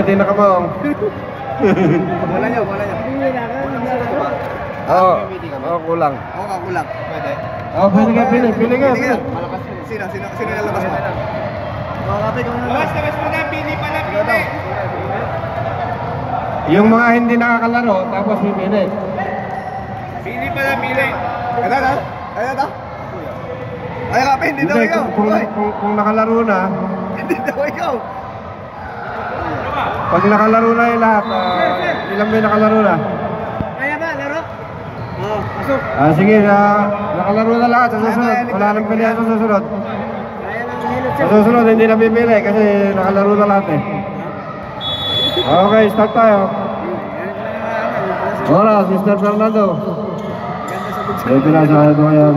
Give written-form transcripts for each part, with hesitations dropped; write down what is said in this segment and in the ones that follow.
Hindi na kamang. Bola nyo. Oo, kulang. Oo, kulang. Pwede. Oo, pili ka. Sino lalabas mo? Labas mo na, pili pala, pili. Yung mga hindi nakakalaro, tapos pipili. Pili pala, pili. Ano? Ay, kape, hindi daw ikaw. Kung nakalaro na, Hindi daw ikaw. pag nakalaro na yung lahat, ilan ba yung nakalaro na? Kaya ba, laro? Oo, pasok. Sige, nakalaro na lahat sa susunod. Wala nang pilihan sa susunod. Sa susunod, hindi na pipili kasi nakalaro na lahat eh. Okay, start tayo. Oras, Mr. Fernando. Ito na sa ito ngayon.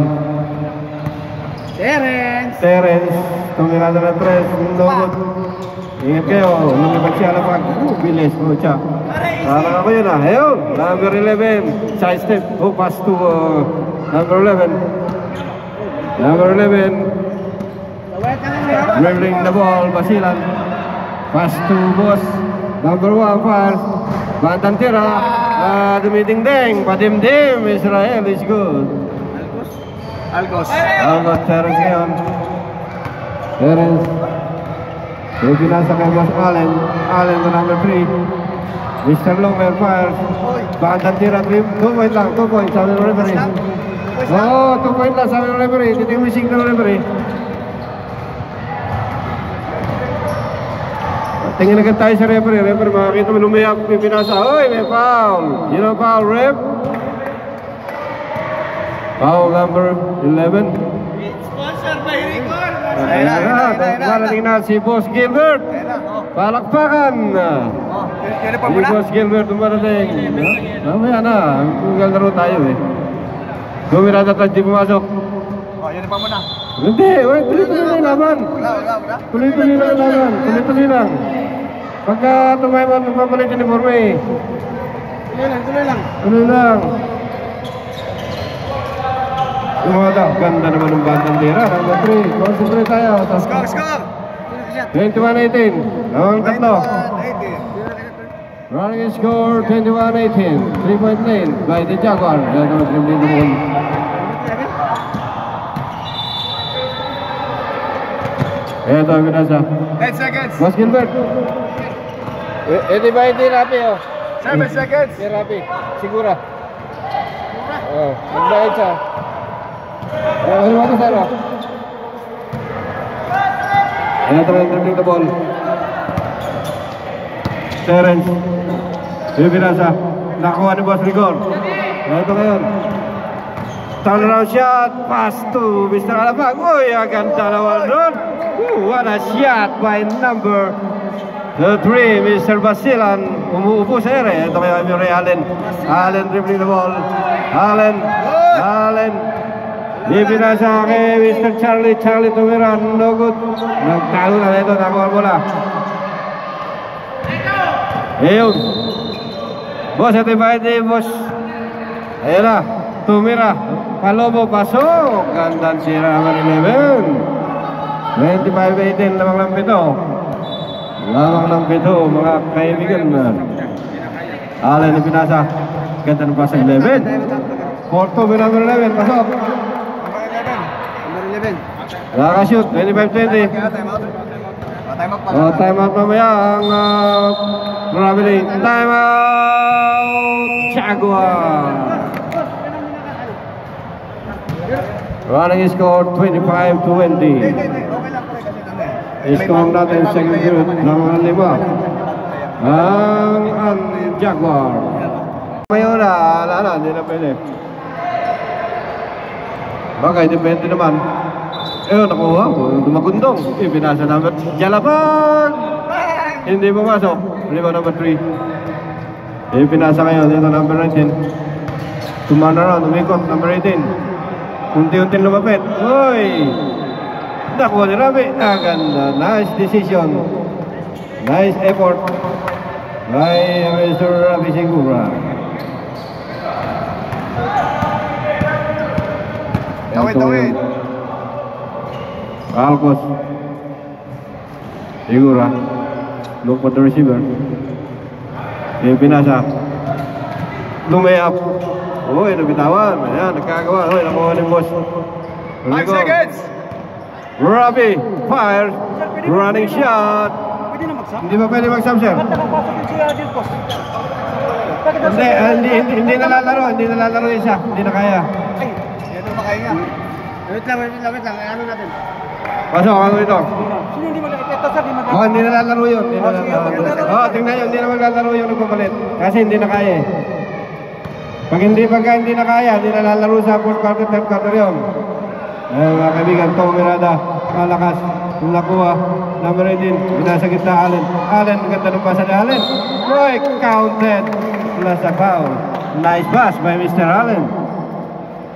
Terence, tumirada na 3, Ndogot. Ingat kayo, lumipad siya lapag. Bilis, siya. Parang ako yun ayun, number 11, side step, pass to number 11. Number 11, dribbling the ball, Basilan. Pass to Boss. Number 1, pass. Bantang tira, dumiding-ding, padimdim, Israel is good. Algos, Terence ngayon. Terence. Yung pinasa kay Boss Allen. Allen to number 3. Mr. Lomer fires. Bantang tira, 2 point lang, 2 points, sabi ng referee. Oo, 2 point lang, sabi ng referee. Dito yung missing ng referee. Tingin agad tayo sa referee. Referee, makakita mo lumiyak, pinasa. Oy, may foul. You know foul, ref? Foul number 11. sponsor by Ricor. Parating na si Boss Gilbert. Palakpakan. Si Boss Gilbert dumarating. Mamaya na, kung laro tayo eh. Dumirada tayo, di pumasok. Yun pa muna. Hindi, tuloy-tuloy lang laban. Tuloy-tuloy lang laban. Tuloy-tuloy lang. Pagka tumayo mo, magpapalit yung uniforme eh. Tuloy lang. Ganda naman ng bandang tira. Number 3. Concentrate tayo. Score! 21-18. Ang tatlo. Running score 21-18. 3-point lane by the Jaguar. Ito ang dribbling the ball. Ito ang binasa. 10 seconds. Boss Gilbert. Ito ba hindi rapi oh? 7 seconds. Hindi rapi. Sigura. Magbayad siya. Ano mo ito sa'yo? Ito ang dribbling the ball. Terence. Yung binasa. Nakuha ni Boss Rigor. Ito ngayon. Turnaround shot. Pass to Mr. Alabag. Uy, agad dalawa doon. What a shot by number 3, Mr. Basilan. Umuupo sa ere. Ito kaya yung Ray Allen. Allen dribbling the ball. Allen. Ibinasa kay Mr. Charlie tumira. No good. Nagtalo na ito. Nakuha bola. Ayun. Boss, ito yung boss. Ayun na. Tumira. Palobo, pasok. Gandang sira naman 11. 25-18. Lamang ng pito. Mga kaibigan. Allen ibinasa. Ganda ng pasang 11. Porto, number 11. Pasok. Nakashoot, 25-20. Time out mamaya ang traveling. Time out Jaguar. Running score 25-20. Score natin second period ng 5 ang Jaguar. Ngayon na, hindi na pwede. Bagay, depende naman. Nakuha ko, dumagundong. Binasa number Jalapag. Hindi pumasok. Number 3. Pinasa ngayon, ito number 19. Tumana round, umikot, number 18. Unti-unti lumapit. Uy! Nakuha ni Rabi. Ganda. Nice decision. Nice effort by Mr. Rabi Sigura. Tawid. Alcos Sigura. Look for the receiver. Yung pinasa. Lumayap. Uy, nabitawan. Ayan, nagkagawa. Uy, nakuha ni boss. 5 seconds. Robbie, fire. Running shot. Pwede na mag-sub? Hindi ba pwede mag-sub, sir? Ba't nakapasok yung si Adil Post? Hindi nalalaro. Hindi nalalaro yun siya. Hindi na kaya. Ay, yan ang makahinga. Wait lang. Ano natin? Pasok, ano ito? Sino hindi mag-ito, sir? Oh, hindi nalalaro yun. Hindi nalalaro. Oh, tingnan yun. Hindi na maglalaro yung nagpapalit. Kasi hindi na kaya eh. Pagka hindi na kaya, hindi nalalaro sa 4th quarter, 3rd quarter yun. Mga kaibigan, Tom Mirada, malakas, yung nakuha, number 18, binasa gitna Allen. Allen, maganda ng pasa ni Allen. Boy, counted. Plus a foul. Nice pass by Mr. Allen.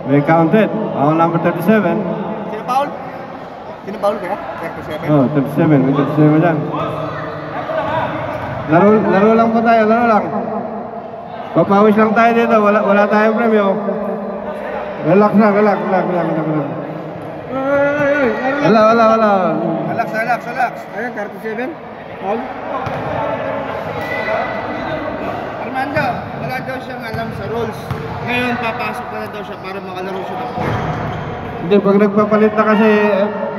We counted. Foul number 37. Sino Paul? Sino Paul kaya? 37. Oh, 37. May 37 dyan. Laro lang po tayo, laro lang. Papawis lang tayo dito, wala tayong premyo. Relax lang. Wala. Relax. Ayun, 37? Paul? Armando, wala daw siyang alam sa rules. Ngayon, papasok na daw siya para makalaro siya ng court. Hindi, pag nagpapalit na kasi,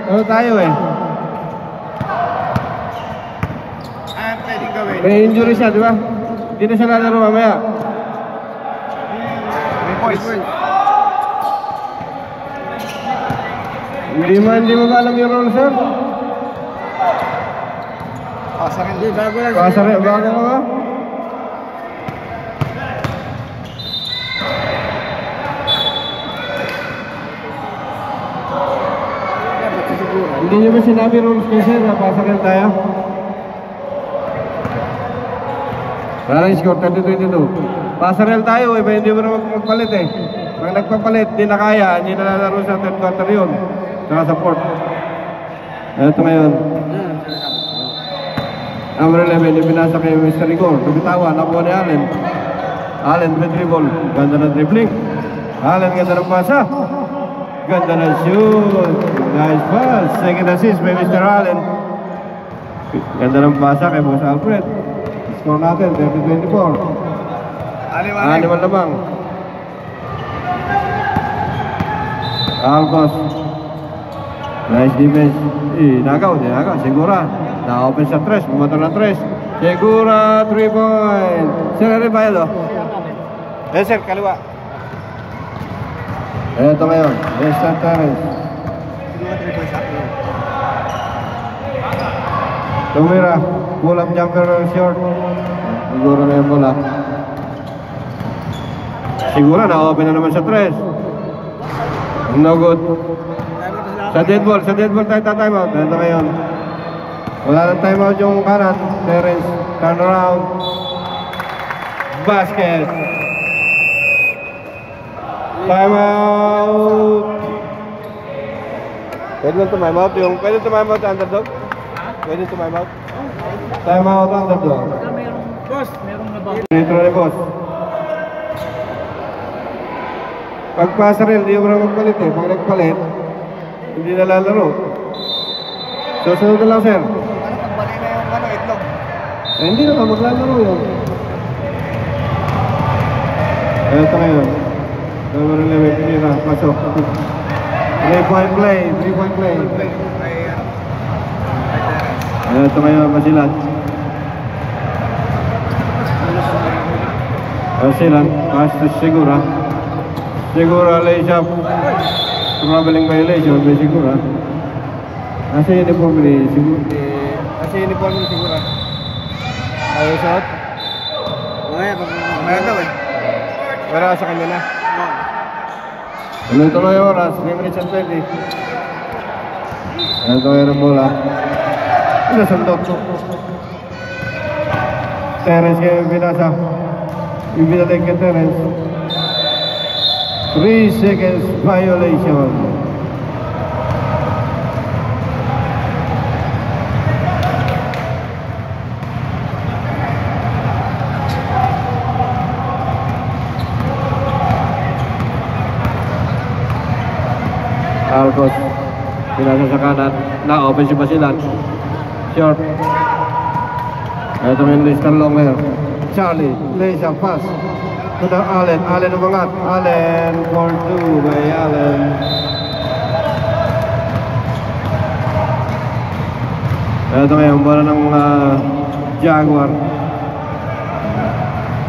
ano tayo eh. Pwedeng gawin. May injury siya, di ba? Hindi na siya lalaro mamaya. May points. Hindi mo ba alam yung role, sir? Sa akin, bago lang. Bago ka ba? Hindi nyo ba sinabi rules kasi napasakin tayo? Parang score 30-22. Pasarel tayo eh, hindi mo na magpalit eh. Pag nagpapalit, hindi na kaya, hindi na lalaro sa 3rd quarter yun. Saka sa 4th. Ito ngayon. Number 11, yung pinasa kay Mr. Rigor. Tumitawan, nakuha ni Allen. Allen with dribble. Ganda ng dribbling. Allen, ganda ng pasa. Ganda ng shoot. Nice pass. Second assist by Mr. Allen. Ganda ng pasa kay Boss Alfred. Score natin, 30-24. Animal lamang. Alcos. Nice defense. Nagaw. Segura. Na-open sa 3. Bumato ng 3. Segura, 3 point. Sir, ano ba yun? Eh, sir, kaliwa. Ito ngayon. Western Terrace. Tumira. Pull up jumper short. Siguro na yung bola. Siguro na-open na naman sa 3. No good. Sa dead ball tayo time out. Ito ngayon. Wala nang time out yung kanan. Terence, turn around. Basket. Time out. Pwede lang time out yung underdog? Pwede time out? Time out underdog. Boss, merong nabago. Nitro ni boss. Pag pasarel, hindi mo na magpalit eh. Pag nagpalit, hindi na lalaro. Susunod na lang, sir. Pagbalik na yung itlog. Eh, hindi naman maglalaro yun. Ito ngayon. Number 11, pinira. Pasok. 3-point play. Ito ngayon, Basilan. Pass to Segura. Segura lays up. Traveling violation by Segura. Nasa uniform ni Segura. Ayaw shot? Mamaya daw eh. Wala sa kanya na. Tuloy yung oras, 3 minutes and 20. Ito ngayon ang bola. Ito sandok. Terence kayo binasa. Ibinalik ka Terence. 3 seconds violation. Alcos pinasa sa kanan. Na-open si Basilan. Short. Ito may Mr. Longer. Charlie, lays a pass to the Allen. Allen umangat. Allen for 2 by Allen. Ito ngayon, bola ng Jaguar.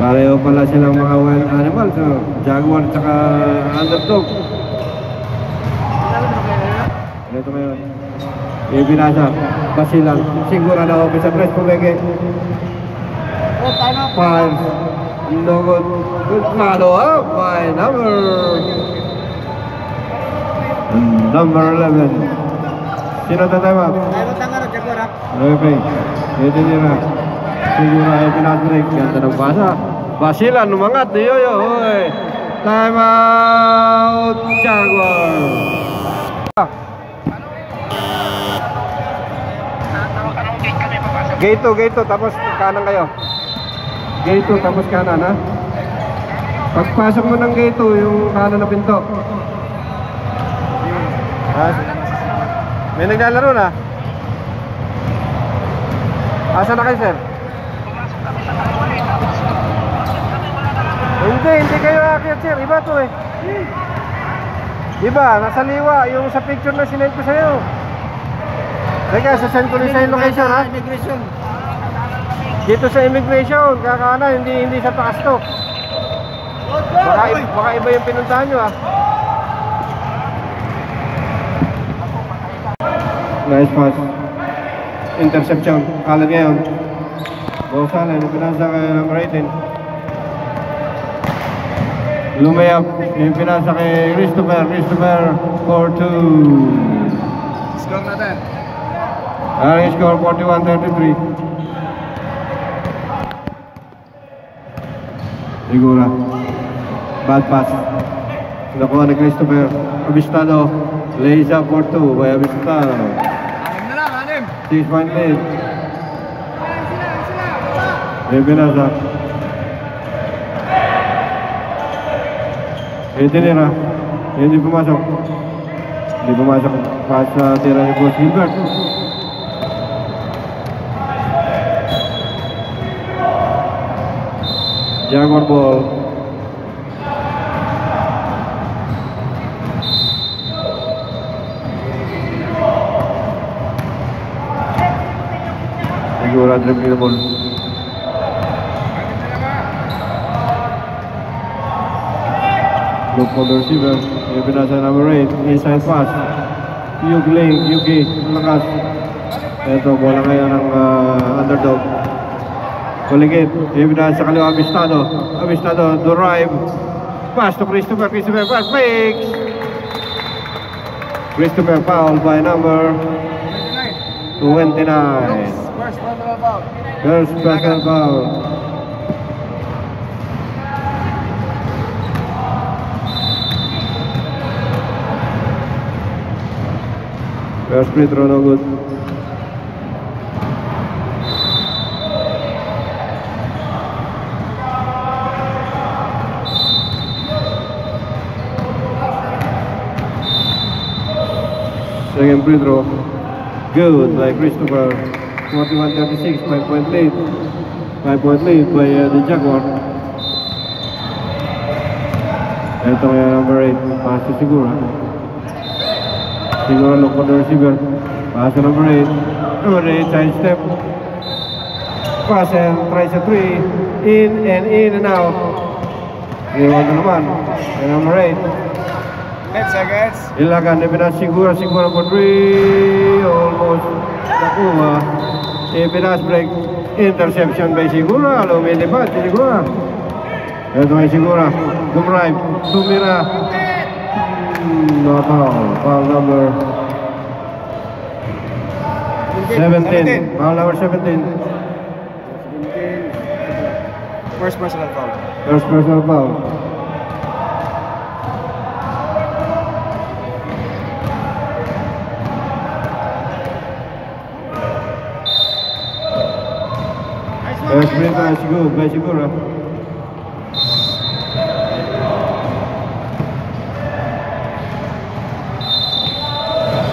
Pareho pala silang mga wild animals. Jaguar tsaka underdog. Ito ngayon. Ibinasa. Basilan. Sigura na office at rest. Pumege. Fires. No good. Good follow up by number 11. Sino tatay mo? Tayo tangara, Jaguar ha? Okay. Ito nila. Siguro ay pinag-break. Ganda ng basa. Basilan, umangat. Yoyo. Time out. Jaguar. Gate 2, tapos kanan kayo. Gate 2, tapos kanan ha. Pagpasok mo ng gate 2, yung kanan na pinto. Ha? May naglalaro na. Asa na kayo, sir? Hindi kayo aakyat, sir. Iba to eh. Iba, nasa liwa. Yung sa picture na sinend ko sa'yo. Teka, sasend ko rin sa'yo location ha. Immigration. Dito sa immigration, kakana, hindi sa taas to. Baka iba yung pinuntahan nyo ha. Nice pass. Interception. Kalan ngayon. Bawasala, pinasa kay number 18. Lumayap. Yung pinasa kay Christopher. Christopher 4-2. Score natin. Ang score 41-33. Sigura. Bad pass. Nakuha ni Christopher. Abistado. Lays up for 2 by Abistado. Anim na lang, anim. 6-point lead. Yung pinasa. Tinira. Hindi pumasok. Hindi pumasok. Pass sa tira ni Coach Gilbert. Jaguar ball. Sigura dribbling the ball. Look for the receiver. Yung pinasa number 8. Inside pass. Yuki. Lakas. Ito, bola ngayon ng underdog. Kuligit. Yung pinasa sa kaliwa. Abistado. Drive. Pass to Christopher. Christopher pass. Fakes. Christopher foul by number 29. First personal foul. First personal foul. First free throw, no good. Second free throw, good by Christopher. 41-36, 5-point lead. 5-point lead by the Jaguar. Ito kaya number 8, pass to Sigura. Siguro look for the receiver. Pass to number 8. Number 8, side step. Pass and tries a 3. In and out. Iwan na naman. And number 8. 10 seconds. Ilagan na pinas Sigura for 3. Almost nakuha. Pinas break. Interception by Sigura. Lumilipad si Sigura. Ito ay Sigura. Dumrive. Tumira. No foul. Foul number 17. Foul number 17. First personal foul. First personal foul. First free throw is good by Sigura.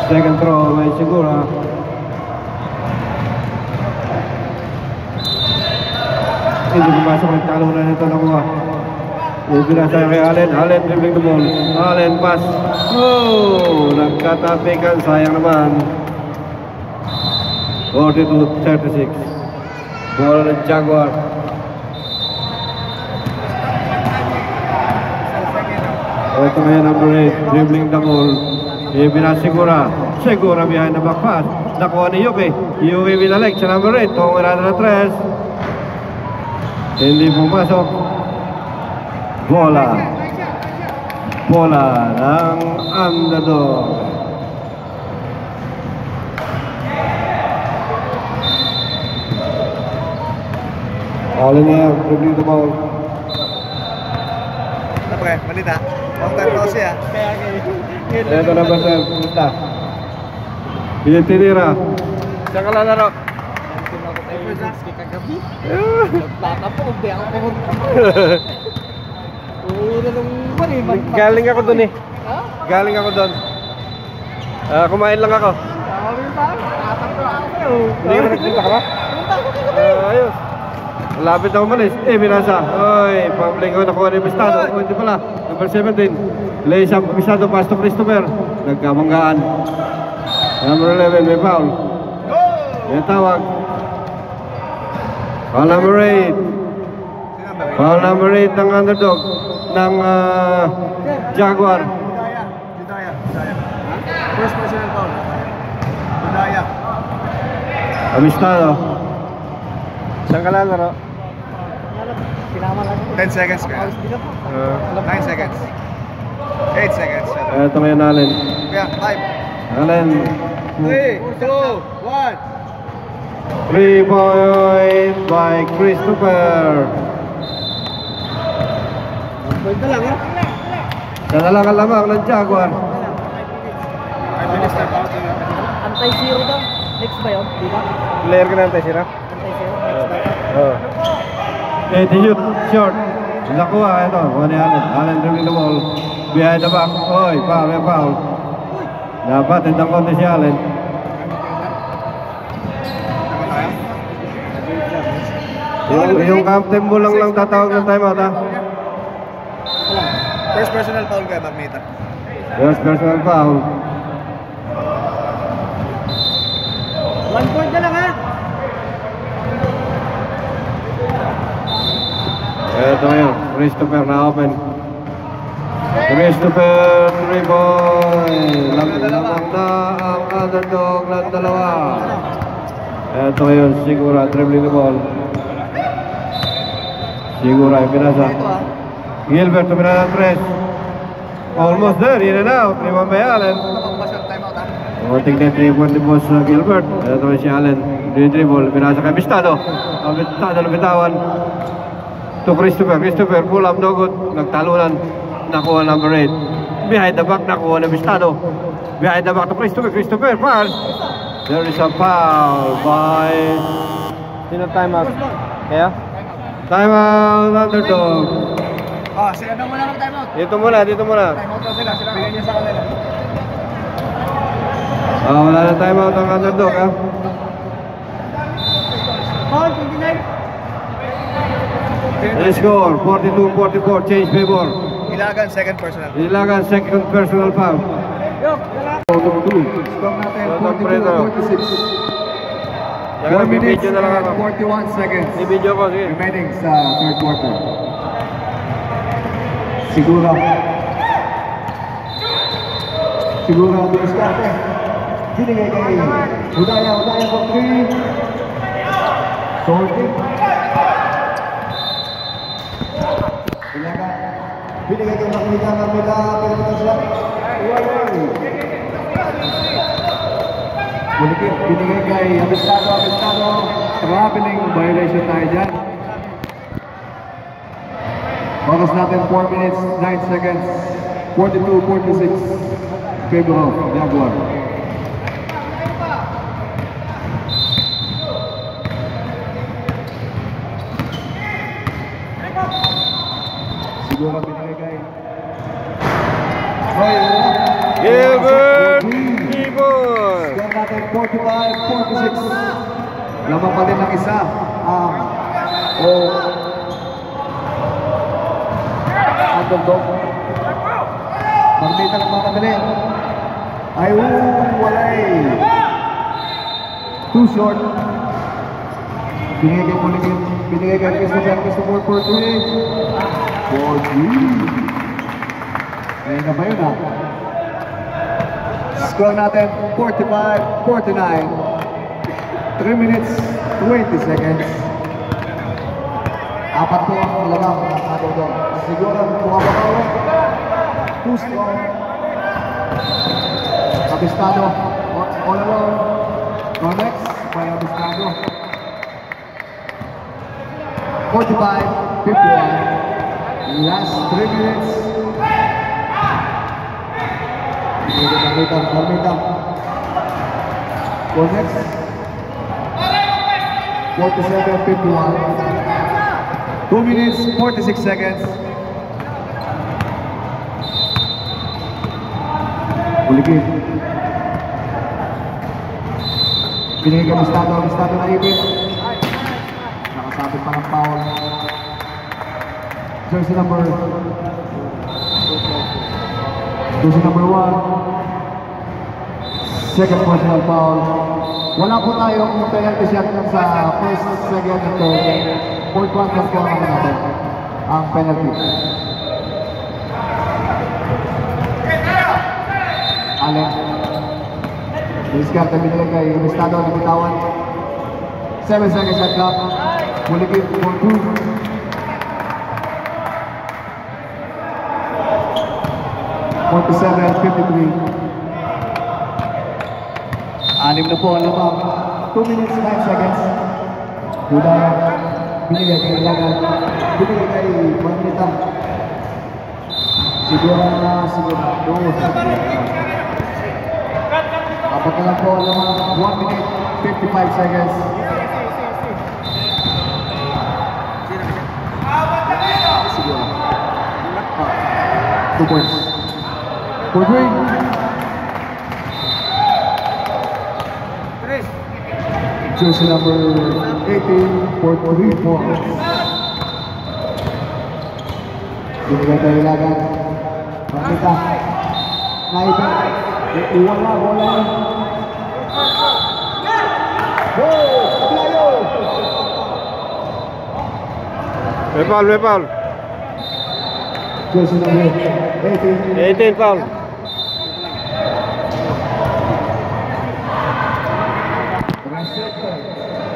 Second throw by Sigura. Hindi pumasok, nagtalunan nito nakuha. Yung binasa kay Allen. Allen dribbling the ball. Allen pass. Oh, nagkatapikan, sayang naman. 42-36. Bola ng Jaguar. Ito ngayon number 8, dribbling the ball. Ibinasa Segura. Segura behind the back pass. Nakuha ni Yuki. Yuki binalik sa number 8. Tungan na 3. Hindi pumasok. Bola. Bola ng Underdog. All in air, dribbling the ball. Ano pre? Malita. Long time no see ah. Ito number 12, punta. Tinira. Saan ka lalaro? Galing ako dun eh. Galing ako dun. Kumain lang ako. Hindi ka nagpunta ka ba? Ayos. Malapit na umalis. Binasa. Oy, pabling ko nakuha ni Pistado. Hindi pala. Number 17. Lays up Pistado, pass to Christopher. Nagkamanggaan. Number 11, may foul. May tawag. Foul number 8. Foul number 8 ng Underdog. Ng Jaguar. Hidayah. First personal foul. Hidayah. Pistado. Saan ka lalaro? 10 seconds ka. 9 seconds. 8 seconds. Ito ngayon Allen. Yeah, 5. Allen. 3, 2, 1. 3-point by Christopher. Ito lang ha? Dalalangan lamang ng Jaguar. Anti-zero daw. Next ba yun? Di ba? Player ka na anti-zero? Anti-zero. Next ba yun? Oo. Shoot, short. Nakuha, ito. Kuha ni Allen. Allen dribbling the ball. Behind the back. Oy, foul, may foul. Dapat, hindang konti si Allen. Yung captain mo lang tatawag ng timeout, ha? First personal foul ka, Magneta. First personal foul. 1 point na lang ha? Ito ngayon, Christopher na open. Christopher, 3-point. Lamang na ang Underdog ng dalawa. Ito ngayon, Segura, dribbling the ball. Segura, yung pinasa. Gilbert, tumira ng 3. Almost there, in and out. Limang by Allen. Kunting na 3-point ni Boss Gilbert. Ito ngayon si Allen. Dribble, pinasa kay Pistado. Ang Pistado, lumitawan. To Christopher, pull up, no good. Nagtalunan, nakuha number 8. Behind the back, nakuha na Pistado. Behind the back to Christopher, pass. There is a foul by... Sino timeout? Kaya? Timeout, Underdog. Sila na muna mag-timeout. Dito muna. Timeout na sila. Bigyan niya sa kanila. Wala na timeout ang Underdog, ha? Foul, 29. Let's score, 42-44, change favor. Ilagan, second personal. Ilagan, second personal foul. Score natin, 42-46. 4 minutes and 41 seconds I-video ko, sige. remaining sa third quarter. Segura, diskarte. Binigay kay Hidayah for 3. Sorting. Binigay kay Magneta, pero ito siya. Mulikit, binigay kay Abistado. Traveling violation tayo dyan. Oras natin 4 minutes, 9 seconds. 42-46. Favor of Jaguar. Siguro binigay kay Gilbert Ibon. Score natin 45-46. Lamang pa din ng isa. dugtong. Magmita ng makadali. Ay, walay. Too short. Binigay kay Puligin. Binigay kay Christopher for 3. 4-3. Ngayon na ba yun ha? Score natin 45-49. 3 minutes, 20 seconds. Apat po ang lalang nakadodong. Siguro bukababawi. Too strong. Abistado. All alone. Go next. By Abistado. 45-51. Last 3 minutes. Kalmitang. Go next. 47-51. 2 minutes, 46 seconds. Puligin. Binigay kay Abistado na ibig. Nakasabit pa ng foul. Jersey number 1. Second personal foul. Wala po tayong penalty shot sa first, second, and third. Fourth one lang po ang natin. Ang penalty. Allen. Discard na binigay kay Abistado, nabitawan. 7 seconds shot clock. Puligin for 2. Anim na po ang lamang. 2 minutes, 9 seconds. Budaya. Binigay kay Ilagan. Binigay kay Magmita. Sigurado. Apat na lang po ang lamang. 1 minute, 55 seconds. Sigurado. 2 points. For 3. Jersey number 18 for 3 points. Binigay tayo Ilagan. Magmita. Naibig. Wala. May foul. Jersey number 18. 18 foul.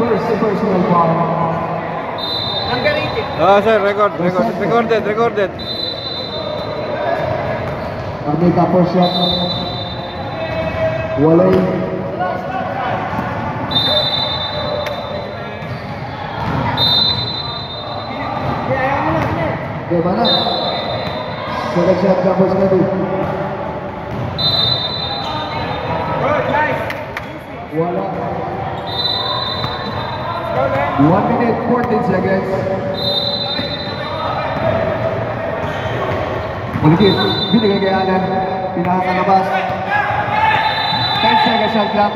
First personal foul. Sir, recorded. Magmita first shot. Walay. Okay, mana? Second shot campus tadi. Wala. 1 minute 14 seconds. Puligin, binigay kay Allen. Pinakalabas. 10 seconds shot clock.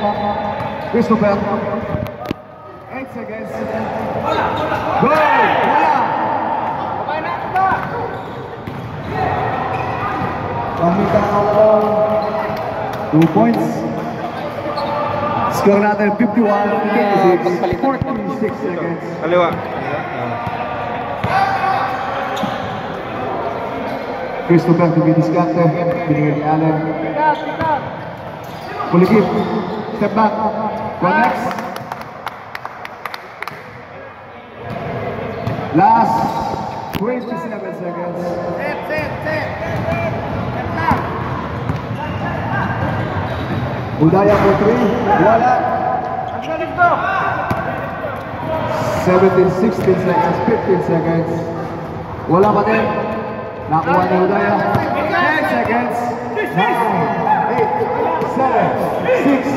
Christopher. 8 seconds. Go! Wala! Magmita all alone. 2 points. Score natin 51-56. 46 seconds. Kaliwa. Christopher to be discarded. Binigay ni Allen. Puligin. Step back. Go next. Last 27 seconds. Set. Budaya for 3. Wala. 17, 16 seconds, 15 seconds. Wala pa din. Nakuha ni Budaya. 10 seconds. 9, 8, 7, 6,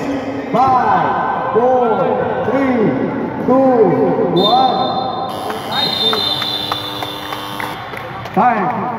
5, 4, 3, 2, 1. Time.